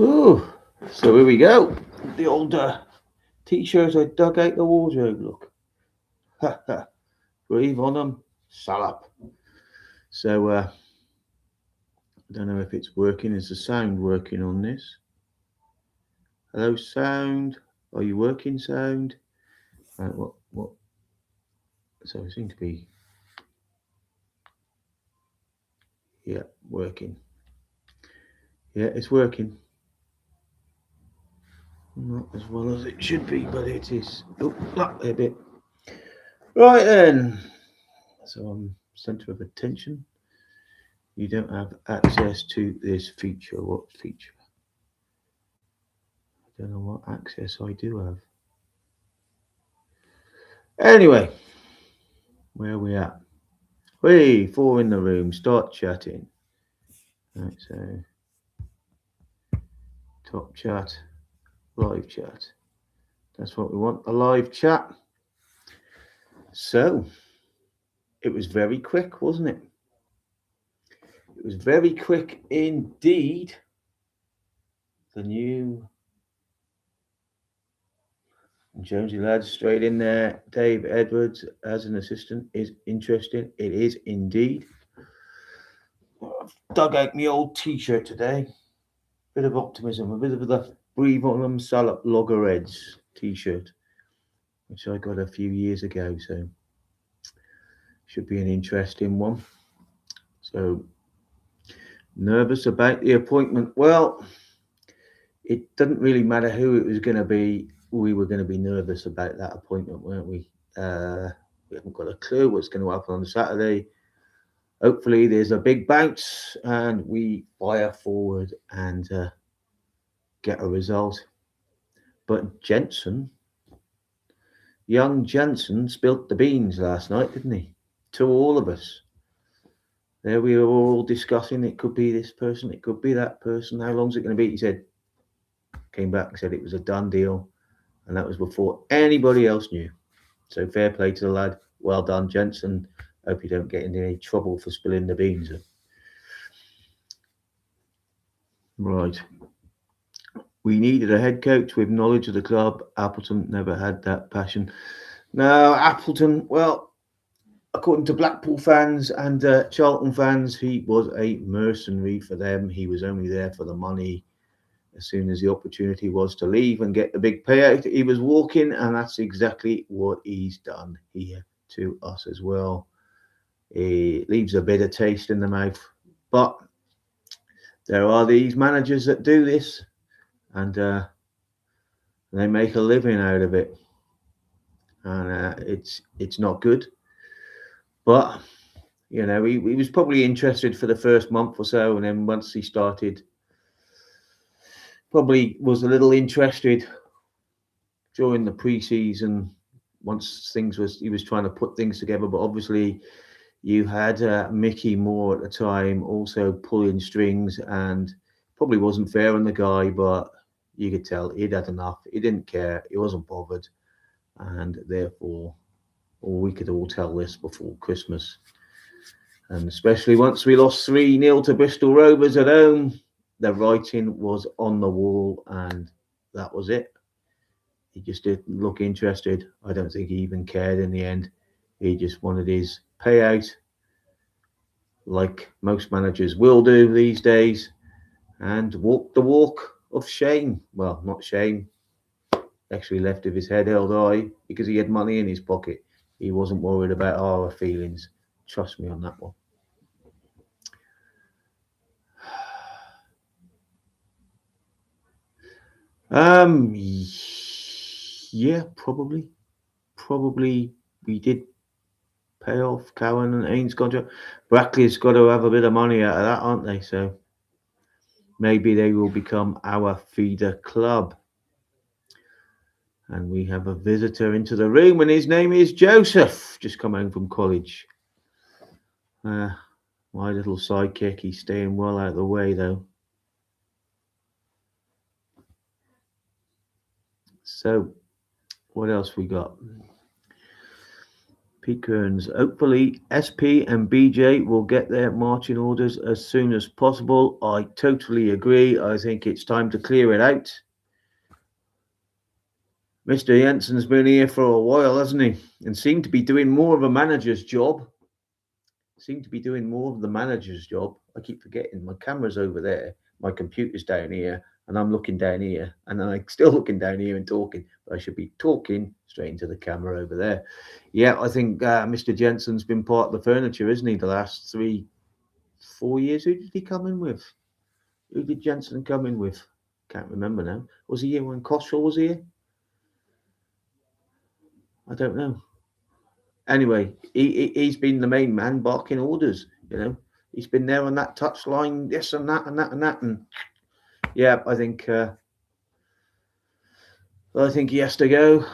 Oh, so here we go. The old t-shirts I dug out the wardrobe. Look, ha ha. Breathe on them. Salop. So I don't know if it's working. Is the sound working on this? Hello, sound. Are you working, sound? Right, what? So it seems to be, yeah, working. Yeah, it's working. Not as well as it should be, but it is. Oh, a bit. Right then. So I'm center of attention. You don't have access to this feature. What feature? I don't know what access I do have. Anyway, where are we at? Hey, four in the room. Start chatting. Right, so top chat, live chat. That's what we want. A live chat. So it was very quick, wasn't it? It was very quick indeed. The new Jonesy lads straight in there. Dave Edwards as an assistant is interesting. It is indeed. I've dug out my old T-shirt today. Bit of optimism, a bit of the Breathe on them Salop Loggerheads T-shirt, which I got a few years ago. So should be an interesting one. So nervous about the appointment. Well, it doesn't really matter who it was going to be. We were going to be nervous about that appointment, weren't we? We haven't got a clue what's going to happen on Saturday. Hopefully, there's a big bounce and we fire forward and get a result. But young Jensen, spilt the beans last night, didn't he? To all of us. There we were all discussing it could be this person, it could be that person. How long's it going to be? He said, came back and said it was a done deal. And that was before anybody else knew. So fair play to the lad. Well done, Jensen. Hope you don't get into any trouble for spilling the beans. Right. We needed a head coach with knowledge of the club. Appleton never had that passion. No, Appleton, well, according to Blackpool fans and Charlton fans, he was a mercenary for them. He was only there for the money. As soon as the opportunity was to leave and get the big payout, he was walking, and that's exactly what he's done here to us as well. He leaves a bitter taste in the mouth, but there are these managers that do this, and they make a living out of it, and it's not good. But you know, he was probably interested for the first month or so, and then once he started, probably was a little interested during the pre-season. Once he was trying to put things together, but obviously you had Mickey Moore at the time also pulling strings, and probably wasn't fair on the guy, but you could tell he'd had enough. He didn't care. He wasn't bothered, and therefore, or we could all tell this before Christmas. And especially once we lost 3-0 to Bristol Rovers at home, the writing was on the wall, and that was it. He just didn't look interested. I don't think he even cared in the end. He just wanted his payout, like most managers will do these days, and walked the walk of shame. Well, not shame, actually left with his head held high because he had money in his pocket. He wasn't worried about our feelings. Trust me on that one. Um, yeah, probably we did pay off Cowan and Ain's contract. Brackley's got to have a bit of money out of that, aren't they? So maybe they will become our feeder club. And we have a visitor into the room, and his name is Joseph, just come home from college. My little sidekick, he's staying well out of the way, though. So, what else we got? Pete Kearns. Hopefully, SP and BJ will get their marching orders as soon as possible. I totally agree. I think it's time to clear it out. Mr. Jensen's been here for a while, hasn't he? And seemed to be doing more of a manager's job. Seemed to be doing more of the manager's job. I keep forgetting my camera's over there, my computer's down here, and I'm looking down here, and I'm still looking down here and talking. But I should be talking straight into the camera over there. Yeah, I think Mr. Jensen's been part of the furniture, isn't he? The last 4 years. Who did he come in with? Who did Jensen come in with? Can't remember now. Was he here when Koshal was here? I don't know. Anyway, he's been the main man barking orders. He's been there on that touchline, this and that and that and that, and yeah, I think he has to go.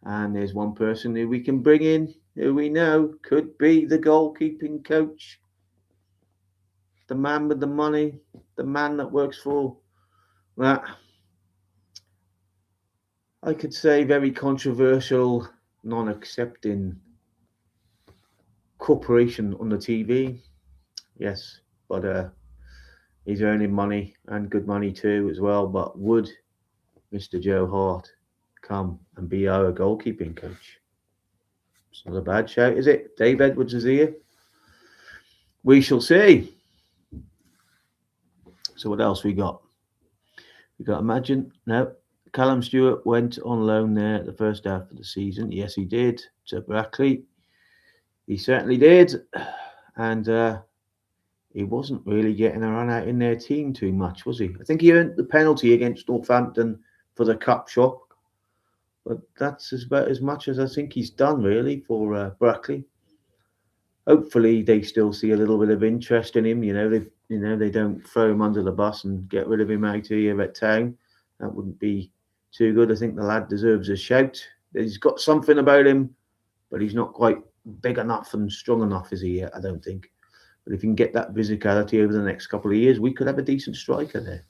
And there's one person who we can bring in, who we know could be the goalkeeping coach, the man with the money, the man that works for that. I could say very controversial, non-accepting corporation on the TV. Yes, but he's earning money and good money too as well. But would Mr. Joe Hart come and be our goalkeeping coach? It's not a bad shout, is it? Dave Edwards is here. We shall see. So what else we got? We got Imagine. No. Callum Stewart went on loan there the first half of the season. Yes, he did. To Brackley. He certainly did. And he wasn't really getting a run out in their team too much, was he? I think he earned the penalty against Northampton for the cup shot. But that's about as much as I think he's done, really, for Brackley. Hopefully, they still see a little bit of interest in him. They don't throw him under the bus and get rid of him out here at town. That wouldn't be too good. I think the lad deserves a shout. He's got something about him, but he's not quite big enough and strong enough, is he? I don't think. But if you can get that physicality over the next couple of years, we could have a decent striker there.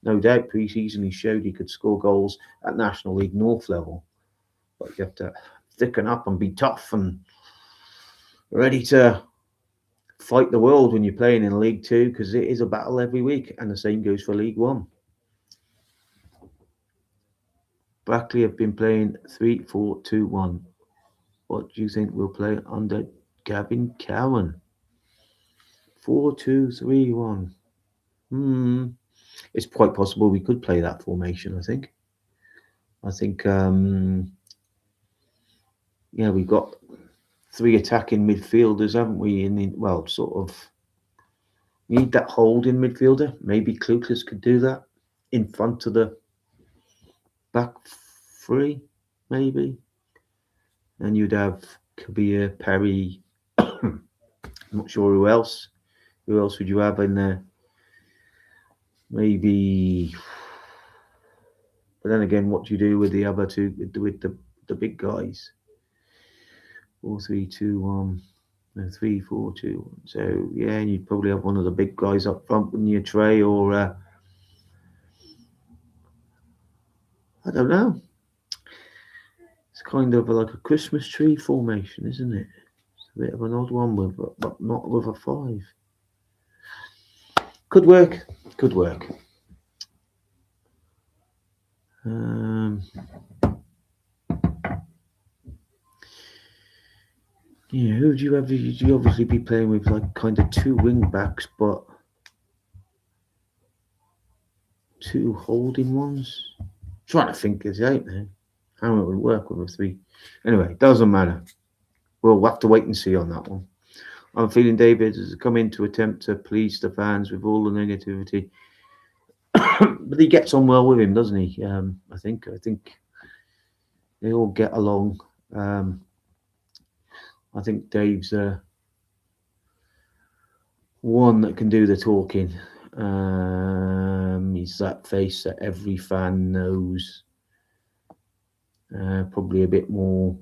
No doubt, pre-season he showed he could score goals at National League North level. But you have to thicken up and be tough and ready to fight the world when you're playing in League Two, because it is a battle every week, and the same goes for League One. Brackley have been playing 3-4-2-1. What do you think we'll play under Gavin Cowan? 4-2-3-1. It's quite possible we could play that formation, I think. We've got 3 attacking midfielders, haven't we? Need that holding midfielder. Maybe Clucas could do that in front of the back 3, maybe. And you'd have Kabir, Perry. I'm not sure who else. Who else would you have in there? Maybe. But then again, what do you do with the other two, with the big guys? 4-3-2-1. No, 3-4-2-1. So yeah, and you'd probably have one of the big guys up front, wouldn't you, Trey? Or I don't know. It's kind of like a Christmas tree formation, isn't it? It's a bit of an odd one, but not with a 5. Could work. Who do you have? You obviously be playing with like kind of 2 wing backs, but 2 holding ones. I'm trying to think this out now. How it would work with a 3. Anyway, doesn't matter. We'll have to wait and see on that one. I'm feeling David has come in to attempt to please the fans with all the negativity. But he gets on well with him, doesn't he? I think they all get along. I think Dave's one that can do the talking. He's that face that every fan knows. Probably a bit more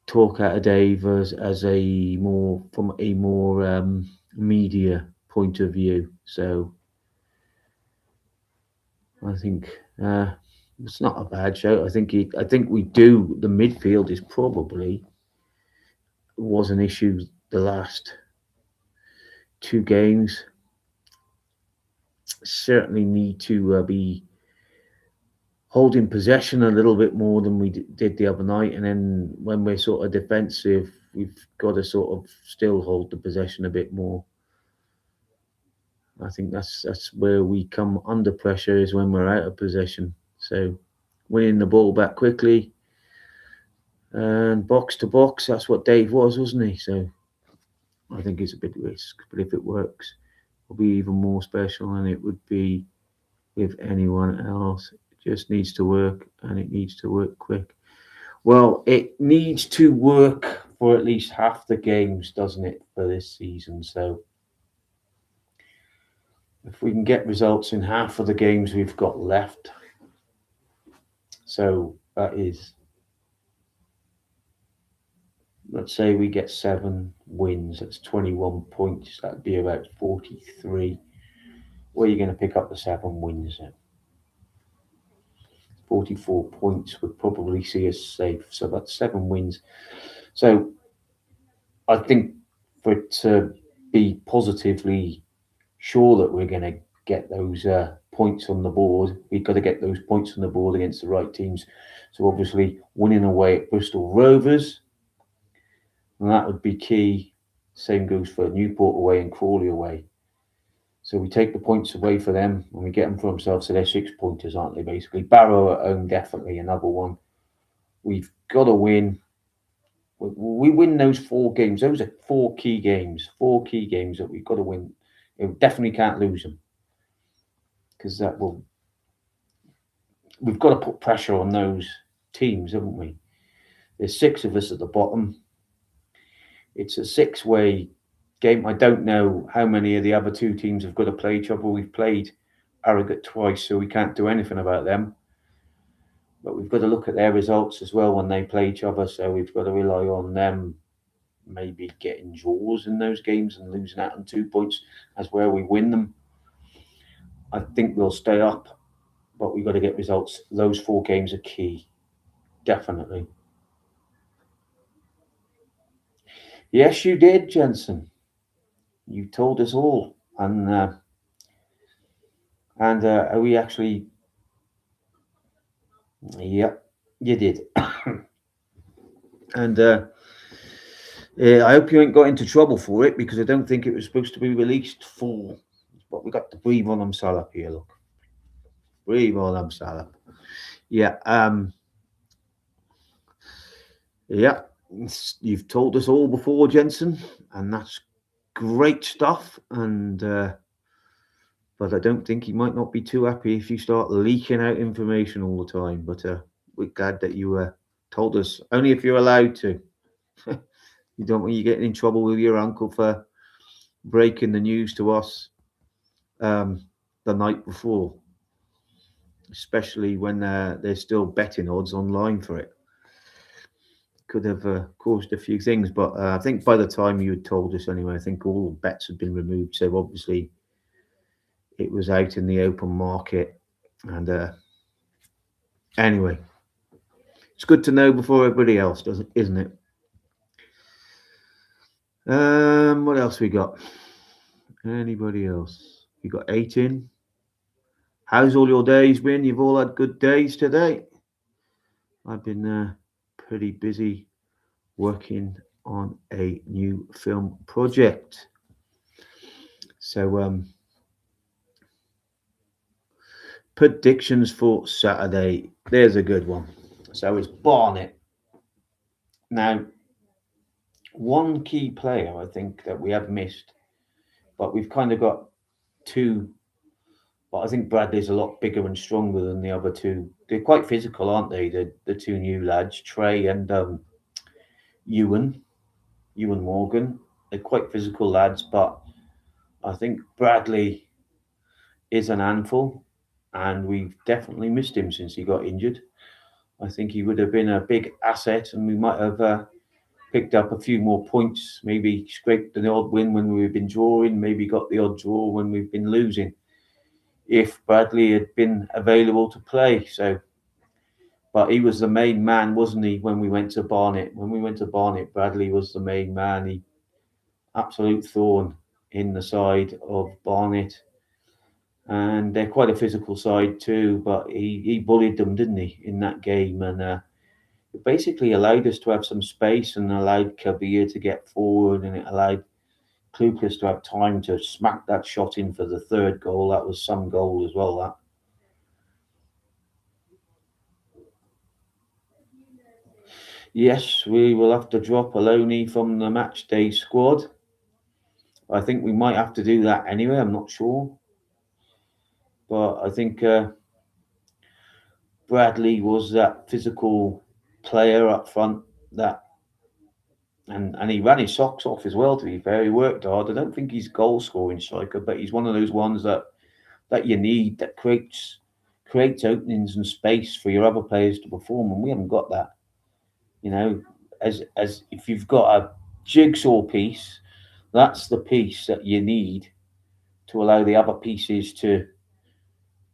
talk out of Dave as a more media point of view. So I think It's not a bad shout. I think we do. The midfield is probably was an issue the last two games. Certainly need to be holding possession a little bit more than we did the other night. And then when we're sort of defensive, we've got to sort of still hold the possession a bit more. I think that's where we come under pressure is when we're out of possession. So winning the ball back quickly and box to box, that's what Dave was, wasn't he? So I think it's a big risk, but if it works, it'll be even more special than it would be with anyone else. It just needs to work, and it needs to work quick. Well, it needs to work for at least half the games, doesn't it, for this season? So if we can get results in half of the games we've got left, so that is, let's say we get 7 wins, that's 21 points, that'd be about 43. Where are you going to pick up the 7 wins then? 44 points would probably see us safe, so that's 7 wins. So I think for it to be positively sure that we're going to get those points on the board, we've got to get those points on the board against the right teams. So obviously winning away at Bristol Rovers, and that would be key. Same goes for Newport away and Crawley away. So we take the points away for them and we get them for themselves. So they're 6-pointers, aren't they, basically? Barrow at home, definitely another one. We've got to win. We win those 4 games. Those are 4 key games. 4 key games that we've got to win. We definitely can't lose them. Because that will... We've got to put pressure on those teams, haven't we? There's 6 of us at the bottom. It's a 6-way game. I don't know how many of the other 2 teams have got to play each other. We've played Harrogate twice, so we can't do anything about them. But we've got to look at their results as well when they play each other. So we've got to rely on them maybe getting draws in those games and losing out on 2 points as where we win them. I think we'll stay up, but we've got to get results. Those 4 games are key, definitely. Yes, you did, Jensen. You told us all, and we actually, yep, you did. And I hope you ain't got into trouble for it, because I don't think it was supposed to be released for. But we got to breathe on them, Salop here. Look, breathe on them, Salop. Yeah, yeah. You've told us all before, Jensen, and that's great stuff. And but I don't think he might not be too happy if you start leaking out information all the time. But we're glad that you told us, only if you're allowed to. You don't want you getting in trouble with your uncle for breaking the news to us the night before, especially when there's still betting odds online for it. Could have caused a few things, but I think by the time you had told us anyway, I think all the bets had been removed. So obviously it was out in the open market. And anyway, it's good to know before everybody else does it, isn't it? What else we got? Anybody else? You got 8 in? How's all your days been? You've all had good days today? I've been pretty busy working on a new film project. So predictions for Saturday. There's a good one. So it's Barnet. Now, one key player I think that we have missed, but we've kind of got 2. But I think Bradley's a lot bigger and stronger than the other 2. They're quite physical, aren't they? The 2 new lads, Trey and Ewan Morgan. They're quite physical lads, but I think Bradley is an handful, and we've definitely missed him since he got injured. I think he would have been a big asset, and we might have picked up a few more points, maybe scraped the odd win when we've been drawing, maybe got the odd draw when we've been losing, if Bradley had been available to play. So But he was the main man, wasn't he, when we went to Barnet? When we went to Barnet, Bradley was the main man. He absolute thorn in the side of Barnet. And they're quite a physical side too, but he bullied them, didn't he, in that game? And it basically allowed us to have some space and allowed Kabir to get forward, and it allowed Klukas to have time to smack that shot in for the third goal. That was some goal as well, that. Yes, we will have to drop Aloni from the match day squad. I think we might have to do that anyway. I'm not sure. But I think Bradley was that physical player up front that and he ran his socks off as well, to be fair. He worked hard. I don't think he's goal scoring striker, but he's one of those ones that you need, that creates openings and space for your other players to perform, and we haven't got that. You know, as if you've got a jigsaw piece, that's the piece that you need to allow the other pieces to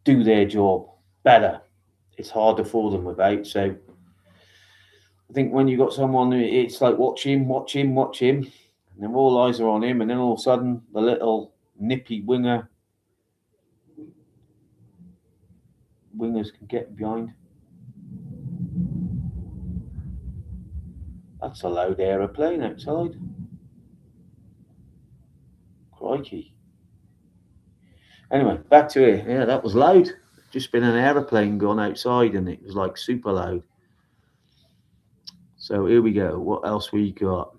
do their job better. It's harder for them without. So I think when you got someone, it's like watch him, and then all eyes are on him, and then all of a sudden the little nippy wingers can get behind. That's a loud aeroplane outside. Crikey. Anyway, back to it. Yeah, that was loud. Just been an aeroplane gone outside, and it was like super loud. So here we go. What else we got?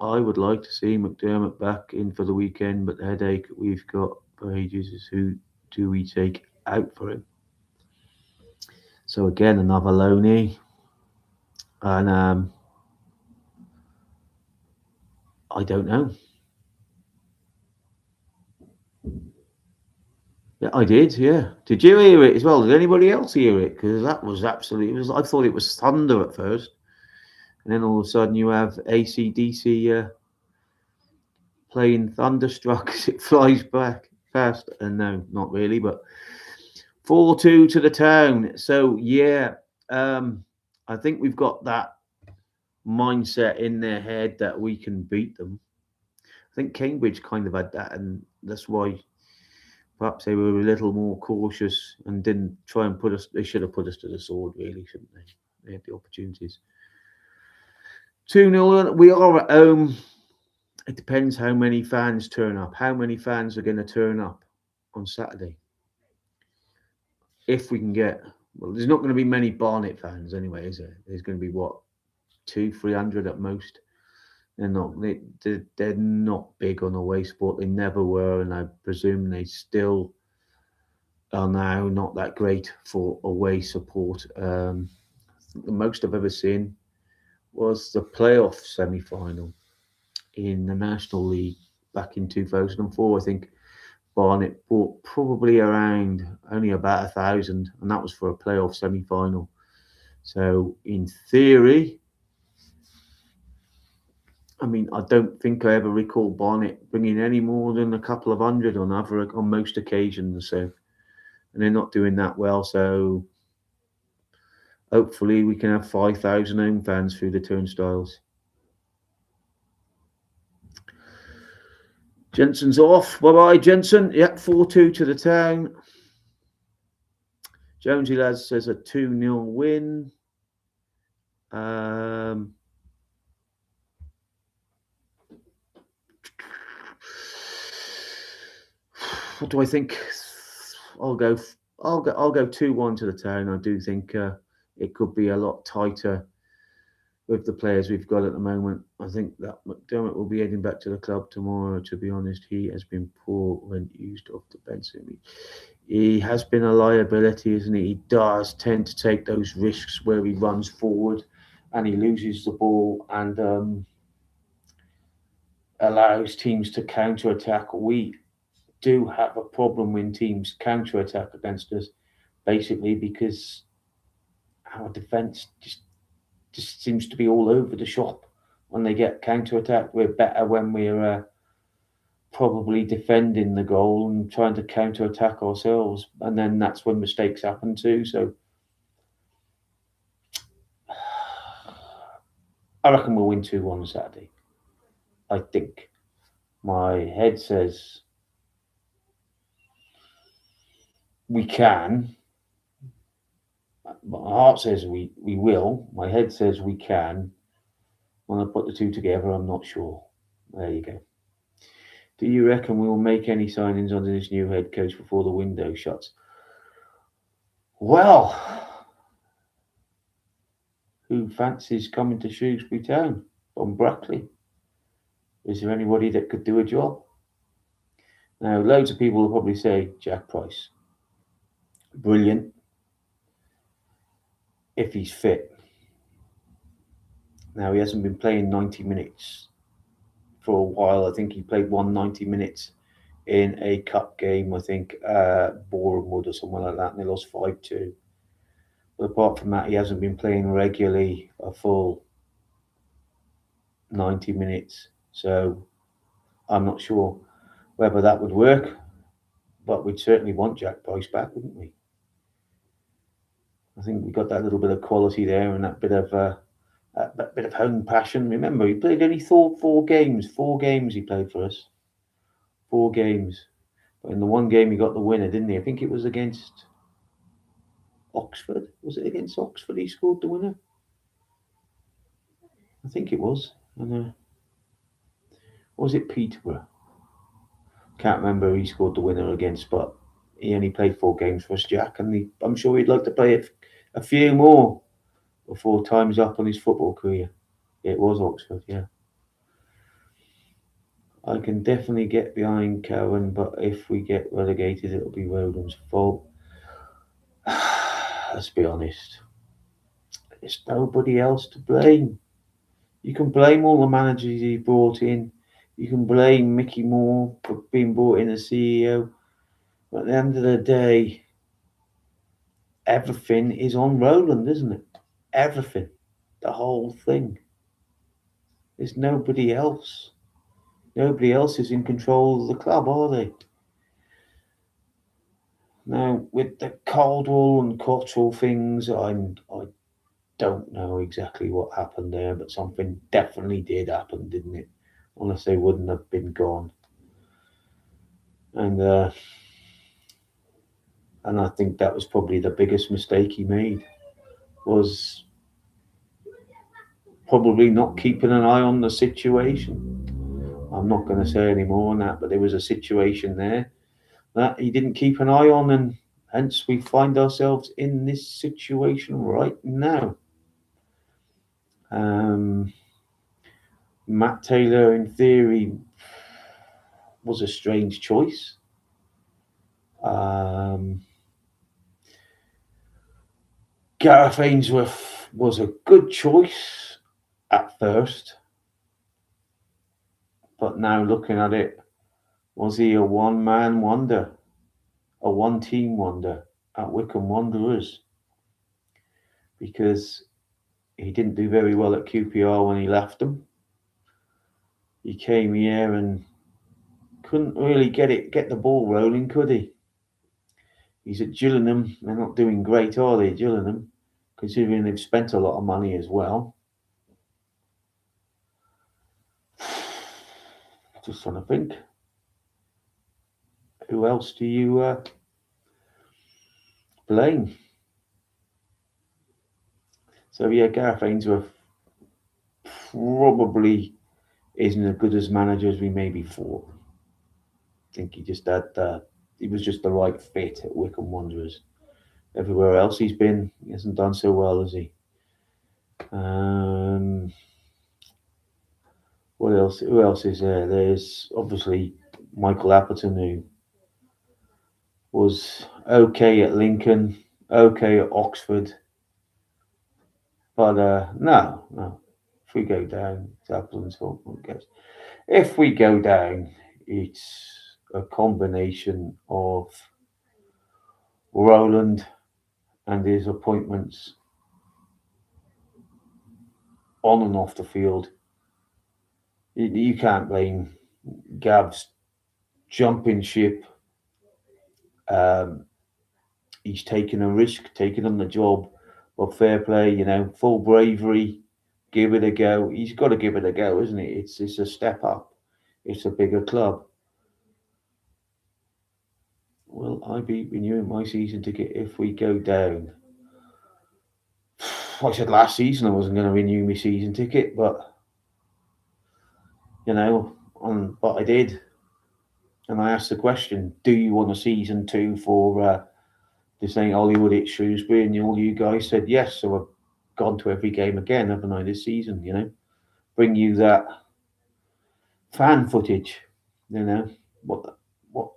I would like to see McDermott back in for the weekend, but the headache we've got for ages is who do we take out for him? So again, another loanee, and I don't know. Yeah, I did. Yeah, did you hear it as well? Did anybody else hear it? Because that was absolutely. It was. I thought it was thunder at first, and then all of a sudden you have ACDC playing Thunderstruck as it flies back past. And no, not really, but 4-2 to the Town. So yeah, I think we've got that mindset in their head that we can beat them. I think Cambridge kind of had that, and that's why perhaps they were a little more cautious and didn't try and put us. They should have put us to the sword, really, shouldn't they? They had the opportunities. 2-0. We are at home. It depends how many fans turn up. How many fans are going to turn up on Saturday? If we can get, well, there's not going to be many Barnet fans anyway, is there? There's going to be what, 200-300 at most. They're not big on away sport. They never were, and I presume they still are now not that great for away support. The most I've ever seen was the playoff semi-final in the National League back in 2004. I think Barnet bought probably around only about 1,000, and that was for a playoff semi-final. So in theory, I mean, I don't think I ever recall Barnet bringing any more than a couple of hundred on most occasions. So, and they're not doing that well. So hopefully we can have 5,000 home fans through the turnstiles. Jensen's off. Bye-bye, Jensen. Yep, 4-2 to the Town. Jonesy Lads says a 2-0 win. What do I think? I'll go 2-1 to the Town. I do think it could be a lot tighter with the players we've got at the moment. I think that McDermott will be heading back to the club tomorrow. To be honest, he has been poor when used off the bench. He has been a liability, isn't he? He does tend to take those risks where he runs forward and he loses the ball and allows teams to counter-attack. We do have a problem when teams counter-attack against us, basically because our defence just seems to be all over the shop when they get counter-attacked. We're better when we're probably defending the goal and trying to counter-attack ourselves, and then that's when mistakes happen too. So I reckon we'll win 2-1 on Saturday. I think. My head says we can. My heart says we will. My head says we can. When I put the two together, I'm not sure. There you go. Do you reckon we will make any signings under this new head coach before the window shuts? Well, who fancies coming to Shrewsbury Town from Brackley? Is there anybody that could do a job? Now, loads of people will probably say Jack Price. Brilliant. If he's fit. Now, he hasn't been playing 90 minutes for a while. I think he played 90 minutes in a cup game, I think, Boreham Wood or somewhere like that, and they lost 5-2. But apart from that, he hasn't been playing regularly a full 90 minutes. So I'm not sure whether that would work, but we'd certainly want Jack Price back, wouldn't we? I think we got that little bit of quality there and that bit of home passion. Remember, he played only 4 games. 4 games he played for us. 4 games. But in the one game he got the winner, didn't he? I think it was against Oxford. Was it against Oxford he scored the winner? I think it was. And was it Peterborough? Can't remember who he scored the winner against, but he only played 4 games for us, Jack, and I'm sure he'd like to play a few more before time's up on his football career. It was Oxford, yeah. I can definitely get behind Cowan, but if we get relegated, it'll be Roden's fault. Let's be honest. There's nobody else to blame. You can blame all the managers he brought in. You can blame Mickey Moore for being brought in as CEO. But at the end of the day, everything is on Roland, isn't it? Everything. The whole thing. There's nobody else. Nobody else is in control of the club, are they? Now, with the Caldwell and Cottrell things, I don't know exactly what happened there, but something definitely did happen, didn't it? Unless they wouldn't have been gone. And I think that was probably the biggest mistake he made, was probably not keeping an eye on the situation. I'm not going to say any more on that, but there was a situation there that he didn't keep an eye on, and hence we find ourselves in this situation right now. Matt Taylor, in theory, was a strange choice. Gareth Ainsworth was a good choice at first, but now looking at it, was he a one-man wonder, a one-team wonder at Wycombe Wanderers? Because he didn't do very well at QPR when he left them. He came here and couldn't really get the ball rolling, could he? He's at Gillingham. They're not doing great, are they, Gillingham? Considering they've spent a lot of money as well. Just trying to think. Who else do you blame? So yeah, Gareth Ainsworth probably isn't as good as manager as we maybe thought. I think he just had he was just the right fit at Wycombe Wanderers. Everywhere else he's been, he hasn't done so well, has he? What else? Who else is there? There's obviously Michael Appleton, who was okay at Lincoln, okay at Oxford, but no. If we go down, it's Appleton's fault. If we go down, it's a combination of Roland and his appointments on and off the field. You can't blame Gav's jumping ship. He's taken a risk, taking on the job, but fair play, full bravery, give it a go. He's got to give it a go, isn't it? It's a step up. It's a bigger club. Will I be renewing my season ticket if we go down? I said last season I wasn't going to renew my season ticket, but but I did, and I asked the question: do you want a season two for this ain't Hollywood, it's Shrewsbury? And all you guys said yes, so I've gone to every game again, haven't I, this season? Bring you that fan footage, what what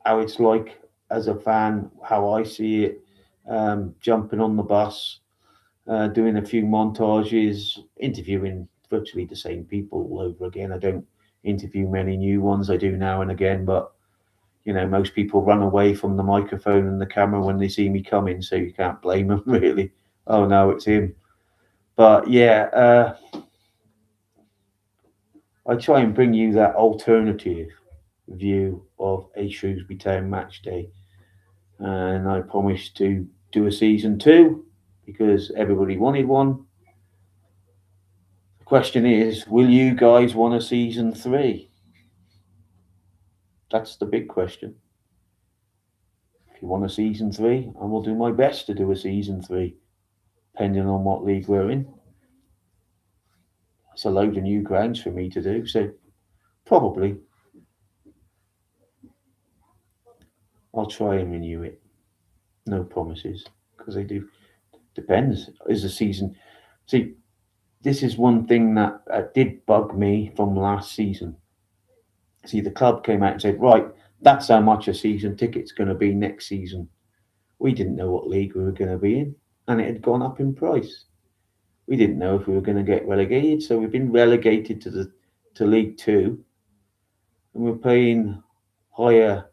how it's like as a fan, how I see it, jumping on the bus, doing a few montages, interviewing virtually the same people all over again. I don't interview many new ones. I do now and again, but most people run away from the microphone and the camera when they see me coming, so you can't blame them really. Oh no, it's him. But yeah, I try and bring you that alternative view of a Shrewsbury Town match day, and I promise to do a season two because everybody wanted one. The question is, will you guys want a season three? That's the big question. If you want a season three, I will do my best to do a season three, depending on what league we're in. It's a load of new grounds for me to do, so probably I'll try and renew it. No promises, because they do. Depends. Is the season. See, this is one thing that did bug me from last season. See, the club came out and said, right, that's how much a season ticket's going to be next season. We didn't know what league we were going to be in, and it had gone up in price. We didn't know if we were going to get relegated, so we've been relegated to League Two, and we're paying higher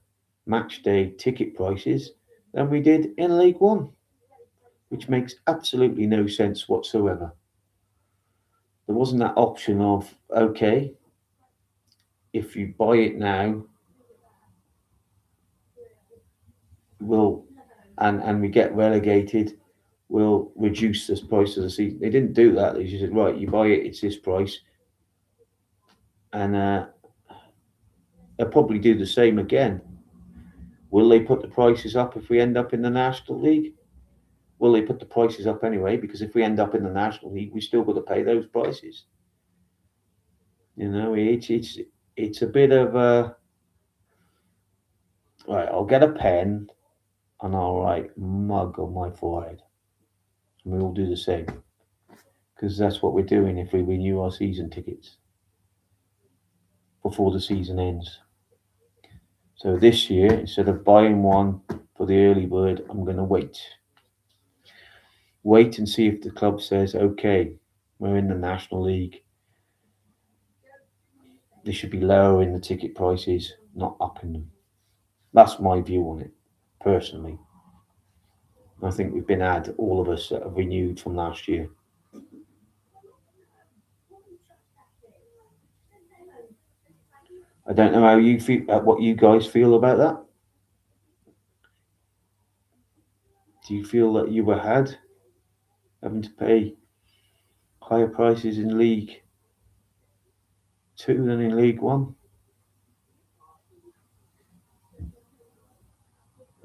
match day ticket prices than we did in League One, which makes absolutely no sense whatsoever. There wasn't that option of, okay, if you buy it now, and we get relegated, we'll reduce the price of the season. They didn't do that. They just said, right, you buy it, it's this price, and they'll probably do the same again. Will they put the prices up if we end up in the National League? Will they put the prices up anyway? Because if we end up in the National League, we still got to pay those prices. It's a bit of a right. I'll get a pen and I'll write mug on my forehead, and we all do the same because that's what we're doing if we renew our season tickets before the season ends. So this year, instead of buying one for the early bird, I'm going to wait and see if the club says, okay, we're in the National League. They should be lowering the ticket prices, not upping them. That's my view on it, personally. I think we've been had, all of us that have renewed from last year. I don't know how you feel, what you guys feel about that. Do you feel that you were had having to pay higher prices in League Two than in League One?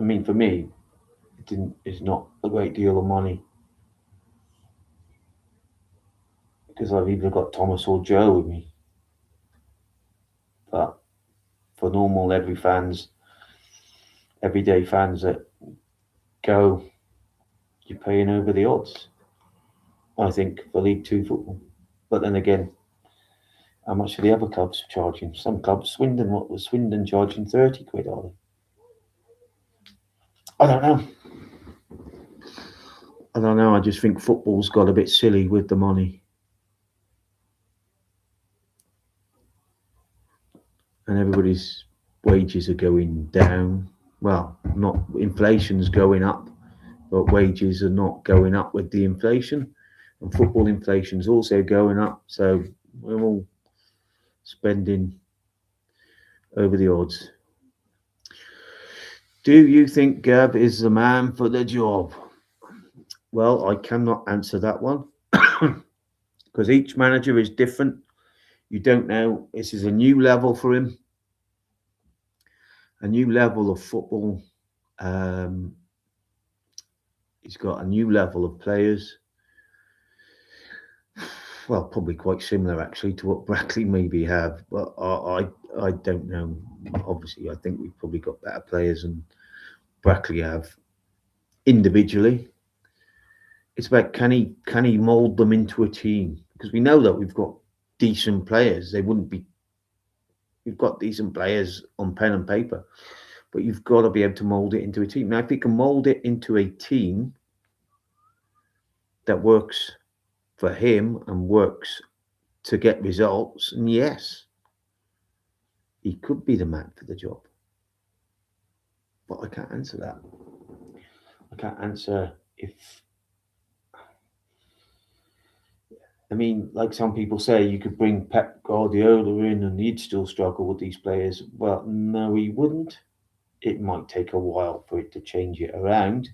I mean, for me, it's not a great deal of money because I've either got Thomas or Joe with me. But for normal everyday fans that go, you're paying over the odds, I think, for League Two football. But then again, how much are the other clubs charging? Some clubs, what was Swindon charging? 30 quid, are they? I don't know. I just think football's got a bit silly with the money. And everybody's wages are going down. Well, not inflation's going up, but wages are not going up with the inflation. And football inflation's also going up. So we're all spending over the odds. Do you think Gav is the man for the job? Well, I cannot answer that one because because each manager is different. You don't know. This is a new level for him, a new level of football. Um, he's got a new level of players. Well, probably quite similar actually to what Brackley maybe have, but I don't know. Obviously, I think we've probably got better players than Brackley have individually. It's about can he mould them into a team, because we know that we've got decent players. They wouldn't be. We've got decent players on pen and paper, but you've got to be able to mould it into a team. Now, if you can mould it into a team that works for him and works to get results, and yes, he could be the man for the job. But I can't answer that. I can't answer if. I mean, like some people say, you could bring Pep Guardiola in and he'd still struggle with these players. Well, no, he wouldn't. It might take a while for it to change it around.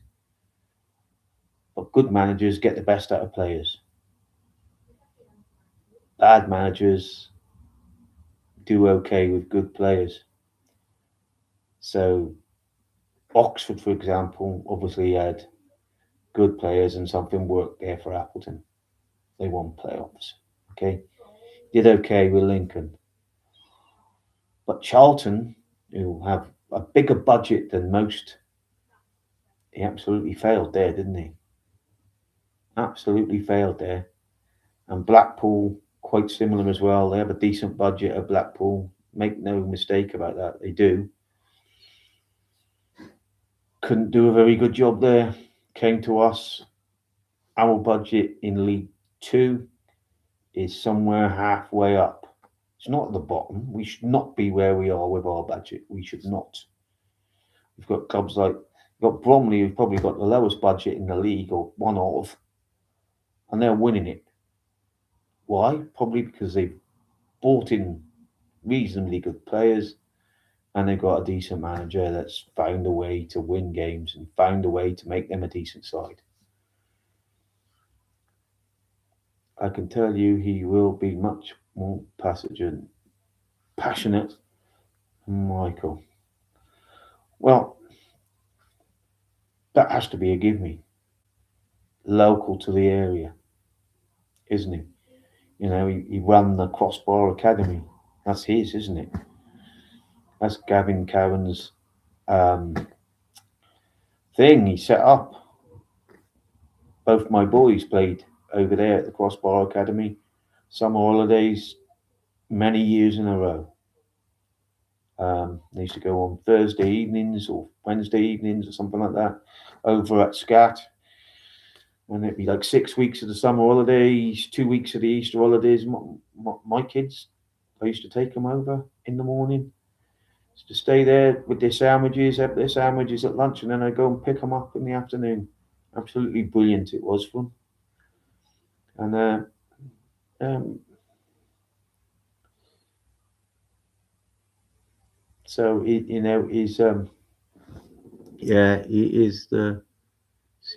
But good managers get the best out of players. Bad managers do okay with good players. So Oxford, for example, obviously had good players and something worked there for Appleton. They won playoffs. Okay. Did okay with Lincoln. But Charlton, who have a bigger budget than most, he absolutely failed there, didn't he? Absolutely failed there. And Blackpool, quite similar as well. They have a decent budget at Blackpool. Make no mistake about that. They do. Couldn't do a very good job there. Came to us. Our budget in League Two is somewhere halfway up. It's not at the bottom. We should not be where we are with our budget. We should not. We've got clubs like we've got Bromley, who've probably got the lowest budget in the league, or one of, and they're winning it. Why? Probably because they've bought in reasonably good players and they've got a decent manager that's found a way to win games and found a way to make them a decent side. I can tell you he will be much more passionate than Michael. Well, that has to be a give me. Local to the area, isn't he? You know, he ran the Crossbar Academy. That's his, isn't it? That's Gavin Cowan's thing he set up. Both my boys played over there at the Crossbar Academy. Summer holidays, many years in a row. They used to go on Thursday evenings or Wednesday evenings or something like that over at Scat. And it'd be like 6 weeks of the summer holidays, 2 weeks of the Easter holidays. My kids, I used to take them over in the morning to stay there with their sandwiches, have their sandwiches at lunch, and then I'd go and pick them up in the afternoon. Absolutely brilliant it was for them. And so he's he is the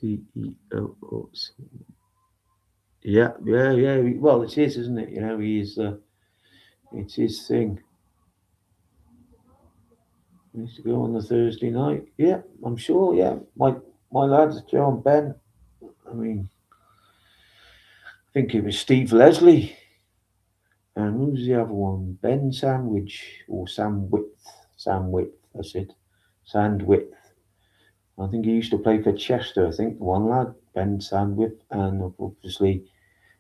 CEO. Yeah. Well, it's his, isn't it? You know, it's his thing. He used to go on the Thursday night. Yeah, I'm sure. Yeah, my lads, Joe and Ben. I mean, I think it was Steve Leslie. And who was the other one? Ben Sandwich or Sandwith? Sandwith, that's it. Sandwith. I think he used to play for Chester, I think, one lad, Ben Sandwith. And obviously,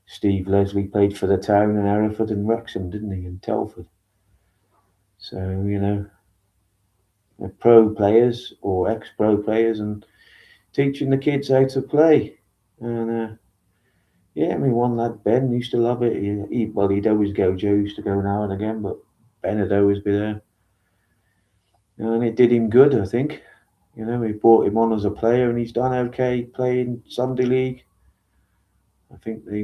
Steve Leslie played for the town in Hereford and Wrexham, didn't he, and Telford. So, you know, they're pro players or ex-pro players and teaching the kids how to play. And yeah, I mean, one lad, Ben, used to love it. He'd always go. Joe used to go now and again, but Ben would always be there. And it did him good, I think. You know, we brought him on as a player, and he's done okay playing Sunday League. I think they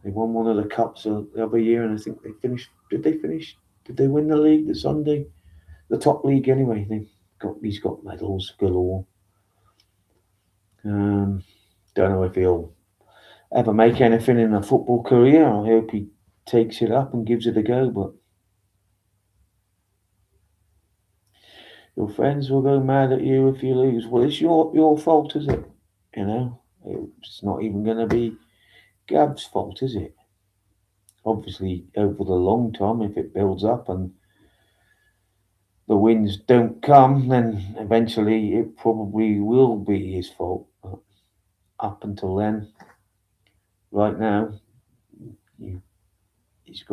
won one of the cups the other year, and I think they finished. Did they finish? Did they win the league the Sunday? The top league anyway. He's got medals galore. Don't know if he'll ever make anything in a football career. I hope he takes it up and gives it a go. But your friends will go mad at you if you lose. Well, it's your fault, is it? You know, it's not even going to be Gav's fault, is it? Obviously, over the long term, if it builds up and the wins don't come, then eventually it probably will be his fault. But up until then, right now, you, he's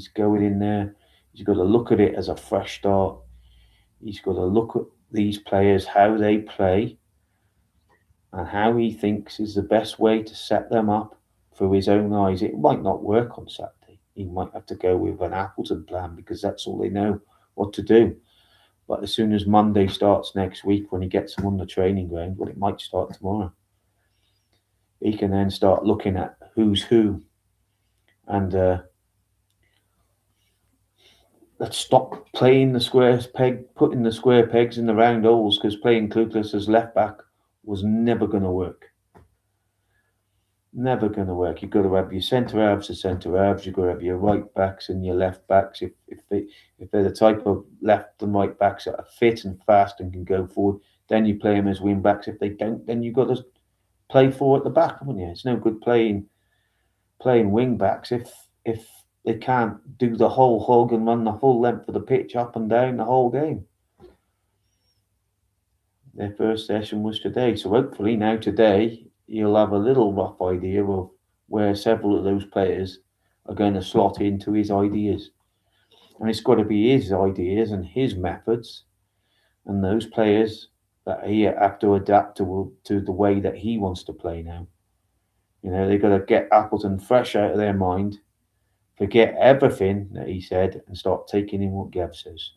going in there. He's got to look at it as a fresh start. He's got to look at these players, how they play, and how he thinks is the best way to set them up through his own eyes. It might not work on Saturday. He might have to go with an Appleton plan because that's all they know what to do. But as soon as Monday starts next week, when he gets them on the training ground, well, it might start tomorrow. He can then start looking at who's who, and let's stop playing the putting the square pegs in the round holes, because playing Clueless as left back was never going to work. Never going to work. You've got to have your centre halves as centre halves. You've got to have your right backs and your left backs. If they're the type of left and right backs that are fit and fast and can go forward, then you play them as wing backs. If they don't, then you've got to play four at the back, haven't you? It's no good playing wing backs if they can't do the whole hog and run the full length of the pitch up and down the whole game. Their first session was today, so hopefully now today you'll have a little rough idea of where several of those players are going to slot into his ideas. And it's got to be his ideas and his methods, and those players that he have to adapt to the way that he wants to play now. You know, they've got to get Appleton fresh out of their mind, forget everything that he said, and start taking in what Gav says.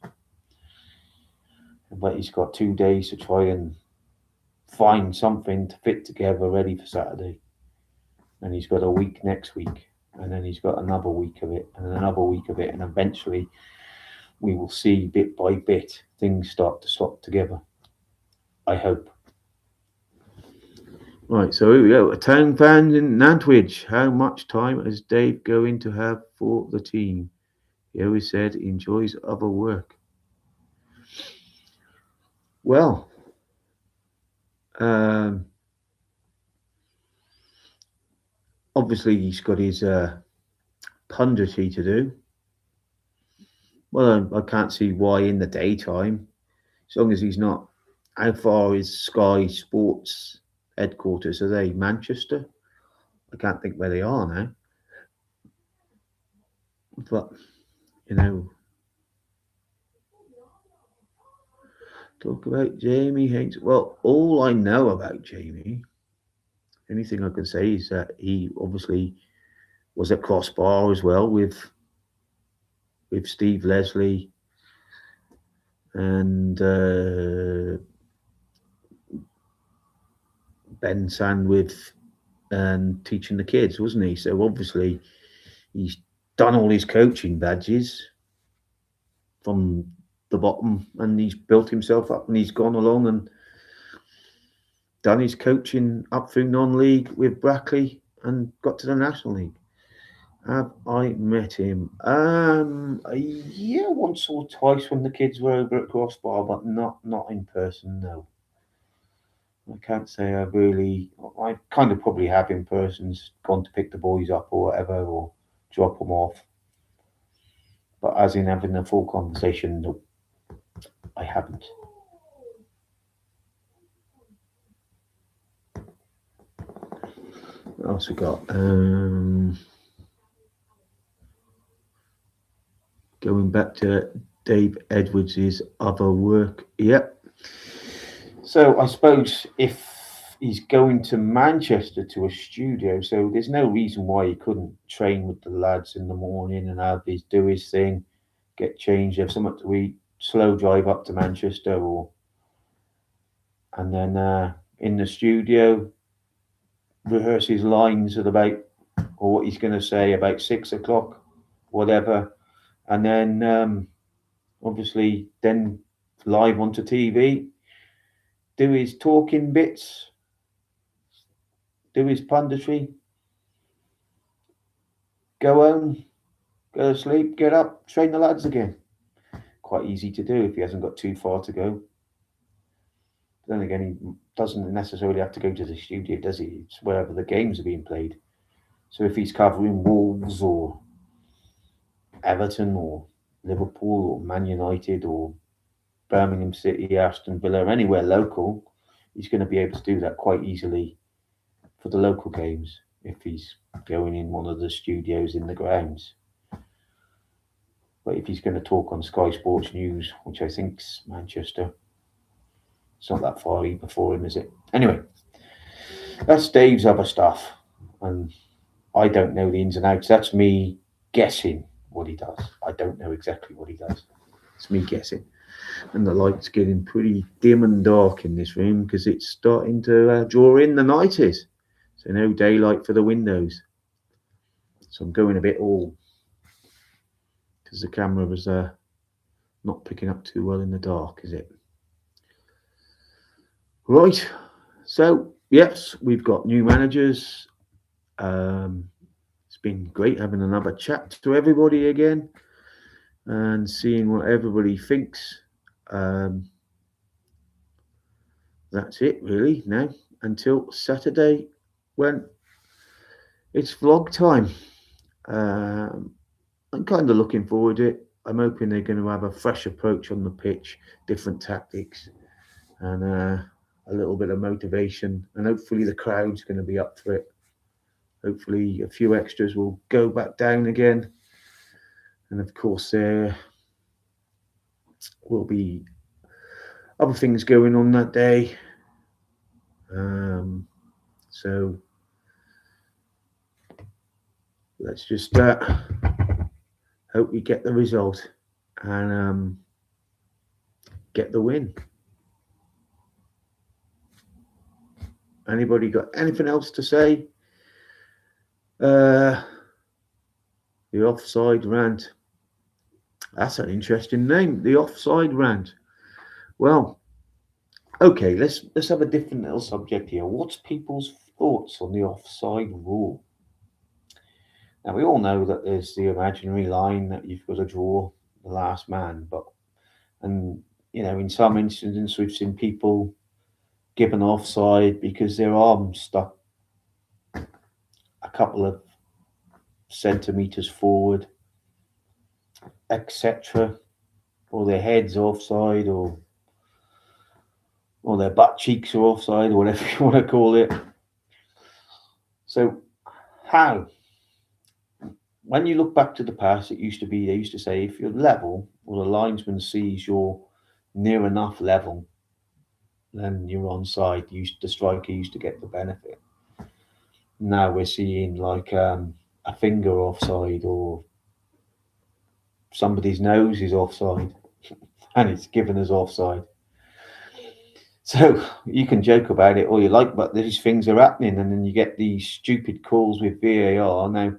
But he's got 2 days to try and find something to fit together ready for Saturday. And he's got a week next week, and then he's got another week of it, and another week of it, and eventually we will see bit by bit things start to slot together. I hope. Right, so here we go. A town fan in Nantwich. How much time is Dave going to have for the team? He always said he enjoys other work. Well, obviously he's got his punditry to do. Well, I can't see why in the daytime, as long as he's not. How far is Sky Sports headquarters? Are they Manchester? I can't think where they are now. But, you know, talk about Jamie Haynes. Well, all I know about Jamie, anything I can say is that he obviously was at Crossbar as well with Steve Leslie and Ben Sandwith and teaching the kids, wasn't he? So obviously he's done all his coaching badges from the bottom, and he's built himself up, and he's gone along and done his coaching up through non-league with Brackley and got to the National League. Have I met him? Yeah, once or twice when the kids were over at Crossbar, but not in person, no. I can't say I kind of probably have in persons, gone to pick the boys up or whatever, or drop them off. But as in having a full conversation, no, I haven't. What else we got? Going back to Dave Edwards' other work. Yep. So I suppose if he's going to Manchester to a studio, so there's no reason why he couldn't train with the lads in the morning and do his thing, get changed, have something to eat, slow drive up to Manchester, and then in the studio rehearse his lines at about, or what he's going to say about 6 o'clock, whatever, and then obviously then live onto TV, do his talking bits, do his punditry, go home, go to sleep, get up, train the lads again. Quite easy to do if he hasn't got too far to go. Then again, he doesn't necessarily have to go to the studio, does he? It's wherever the games are being played. So if he's covering Wolves or Everton or Liverpool or Man United or Birmingham City, Aston Villa, anywhere local, he's going to be able to do that quite easily for the local games if he's going in one of the studios in the grounds. But if he's going to talk on Sky Sports News, which I think's Manchester, it's not that far either for him, is it? Anyway, that's Dave's other stuff, and I don't know the ins and outs. That's me guessing what he does. I don't know exactly what he does. It's me guessing. And the light's getting pretty dim and dark in this room because it's starting to draw in the nighties. So no daylight for the windows. So I'm going a bit all because the camera was not picking up too well in the dark, is it? Right. So yes, we've got new managers. It's been great having another chat to everybody again and seeing what everybody thinks. That's it really now until Saturday when it's vlog time. I'm kind of looking forward to it. I'm hoping they're going to have a fresh approach on the pitch, different tactics, and a little bit of motivation. And hopefully the crowd's going to be up for it. Hopefully a few extras will go back down again. And of course there will be other things going on that day. So let's just hope we get the result and get the win. Anybody got anything else to say? The Offside Rant. That's an interesting name, the Offside Rant. Well, okay, let's have a different little subject here. What's people's thoughts on the offside rule? Now we all know that there's the imaginary line that you've got to draw the last man, and in some incidents we've seen people given offside because their arms stuck a couple of centimeters forward, etc., or their head's offside, or their butt cheeks are offside, or whatever you want to call it. So how? When you look back to the past, they used to say if you're level or the linesman sees you're near enough level, then you're onside. The striker used to get the benefit. Now we're seeing like a finger offside, or somebody's nose is offside and it's given as offside. So you can joke about it all you like, but these things are happening, and then you get these stupid calls with VAR. Now,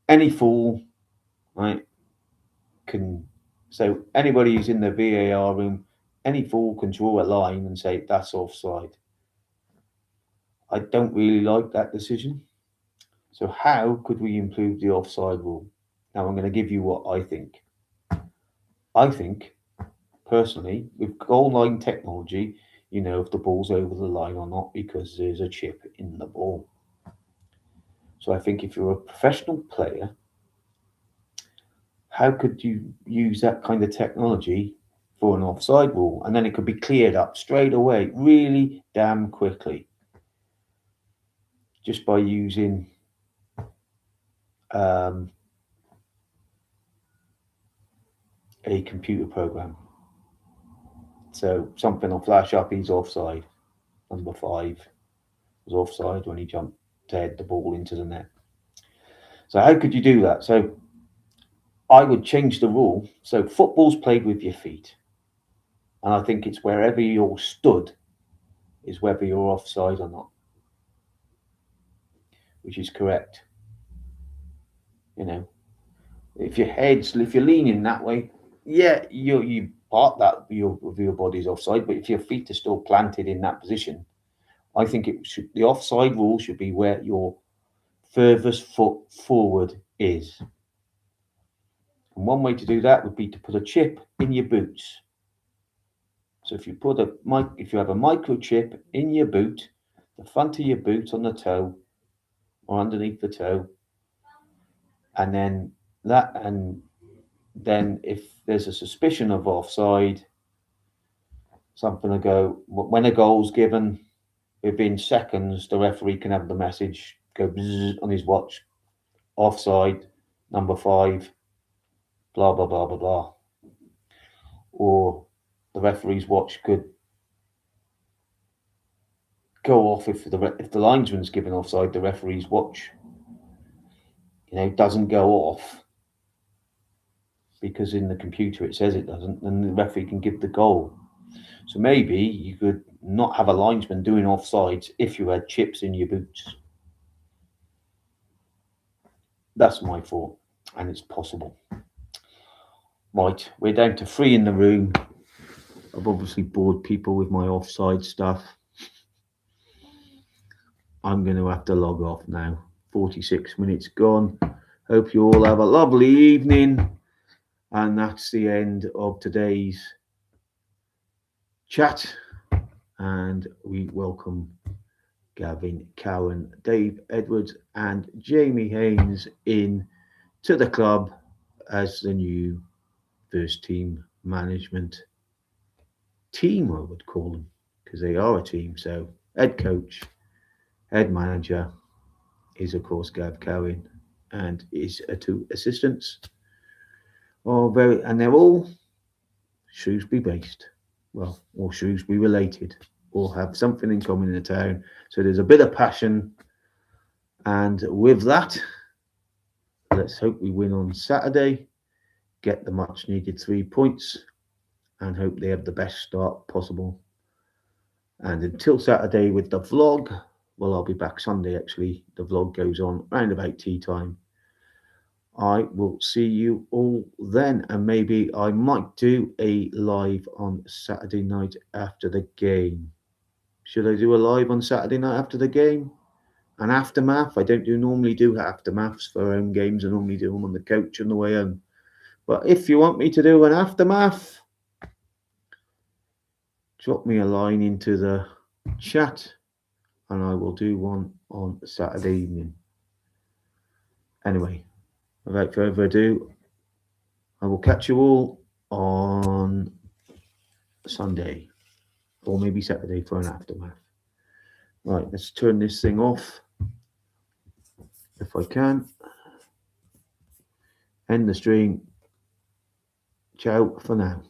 any fool, right, so anybody who's in the VAR room, any fool can draw a line and say that's offside. I don't really like that decision. So how could we improve the offside rule? Now I'm going to give you what I think. I think, personally, with goal line technology, you know if the ball's over the line or not because there's a chip in the ball. So I think if you're a professional player, how could you use that kind of technology for an offside rule? And then it could be cleared up straight away, really damn quickly, just by using a computer program. So something will flash up, he's offside. Number 5 was offside when he jumped to head the ball into the net. So how could you do that? So I would change the rule. So football's played with your feet. And I think it's wherever you're stood is whether you're offside or not, which is correct. If you're leaning that way, yeah, you part that your body's offside. But if your feet are still planted in that position, I think the offside rule should be where your furthest foot forward is. And one way to do that would be to put a chip in your boots. So if you have a microchip in your boot, the front of your boot on the toe or underneath the toe, and then if there's a suspicion of offside, something to go when a goal's given, within seconds the referee can have the message go bzzz on his watch, offside, number 5, blah blah blah blah blah. Or the referee's watch could go off if the linesman's given offside. The referee's watch, doesn't go off because in the computer it says it doesn't, and the referee can give the goal. So maybe you could not have a linesman doing offsides if you had chips in your boots. That's my thought, and it's possible. Right, we're down to 3 in the room. I've obviously bored people with my offside stuff. I'm going to have to log off now. 46 minutes gone. Hope you all have a lovely evening. And that's the end of today's chat. And we welcome Gavin Cowan, Dave Edwards, and Jamie Haynes in to the club as the new first team management team, I would call them, because they are a team. So head coach, head manager is of course Gav Cowan, and his 2 assistants and they're all Shrewsbury based, or Shrewsbury related, or have something in common in the town. So there's a bit of passion, and with that, let's hope we win on Saturday, get the much needed 3 points, and hope they have the best start possible. And until Saturday with the vlog, well, I'll be back Sunday actually. The vlog goes on around about tea time. I will see you all then, and maybe I might do a live on Saturday night after the game. Should I do a live on Saturday night after the game? An aftermath? I don't normally do aftermaths for home games. I normally do them on the couch on the way home. But if you want me to do an aftermath, drop me a line into the chat and I will do one on Saturday evening. Anyway, without further ado, I will catch you all on Sunday or maybe Saturday for an aftermath. Right, let's turn this thing off if I can. End the stream. Ciao for now.